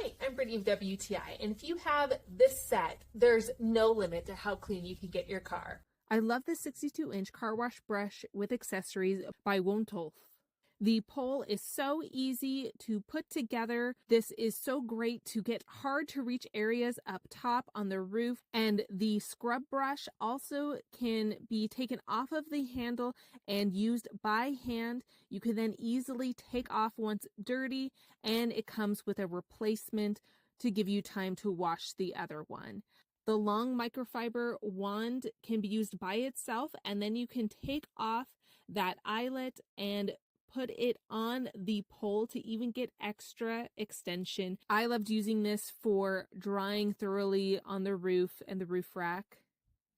Hi, I'm Brittany of WTI, and if you have this set, there's no limit to how clean you can get your car. I love the 62-inch car wash brush with accessories by Wontolf. The pole is so easy to put together. This is so great to get hard to reach areas up top on the roof. And the scrub brush also can be taken off of the handle and used by hand. You can then easily take off once dirty, and it comes with a replacement to give you time to wash the other one. The long microfiber wand can be used by itself, and then you can take off that eyelet and put it on the pole to even get extra extension. I loved using this for drying thoroughly on the roof and the roof rack.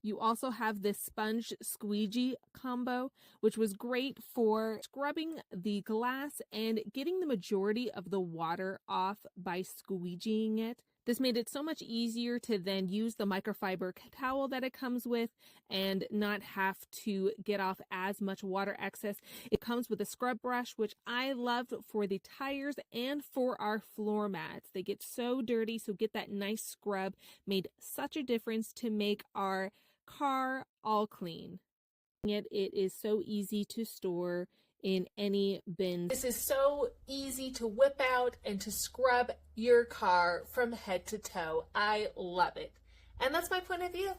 You also have this sponge squeegee combo, which was great for scrubbing the glass and getting the majority of the water off by squeegeeing it. This made it so much easier to then use the microfiber towel that it comes with and not have to get off as much water excess. It comes with a scrub brush, which I loved for the tires and for our floor mats. They get so dirty, so get that nice scrub made such a difference to make our car all clean. Yet it is so easy to store in any bin. This is so easy to whip out and to scrub your car from head to toe. I love it. And that's my point of view.